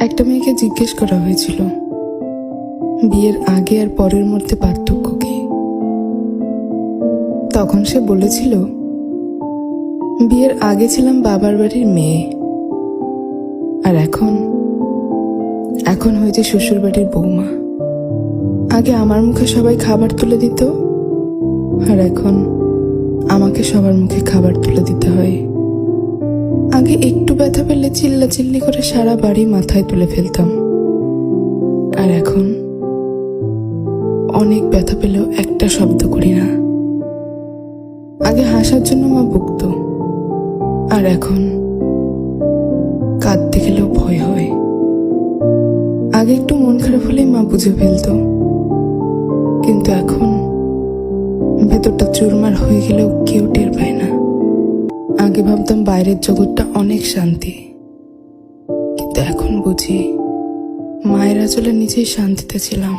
একটা মেয়েকে জিজ্ঞেস করা হয়েছিল বিয়ের আগে আর পরের মধ্যে পার্থক্য কি। তখন সে বলেছিল, বিয়ের আগে ছিলাম বাবার বাড়ির মেয়ে, আর এখন হয়েছে শ্বশুর বাড়ির বৌমা। আগে আমার মুখে সবাই খাবার তুলে দিত, আর এখন আমাকে সবার মুখে খাবার তুলে দিতে হয়। আগে একটু ব্যথা পেলে চিল্লাচিল্লি করে সারা বাড়ি মাথায় তুলে ফেলতাম, আর এখন অনেক ব্যথা পেলেও একটা শব্দ করি না। আগে হাসার জন্য মা বকতো, আর এখন কাঁদতে গেলেও ভয় হয়। আগে একটু মন খারাপ হলেই মা বুঝে ফেলতো, কিন্তু এখন ভেতরটা চুরমার হয়ে গেলেও কেউ টের পায় না। আগে ভাবতাম বাইরের জগৎটা অনেক শান্তি, কিন্তু এখন বুঝি মায়ের আঁচলে নিজেই শান্তিতে ছিলাম।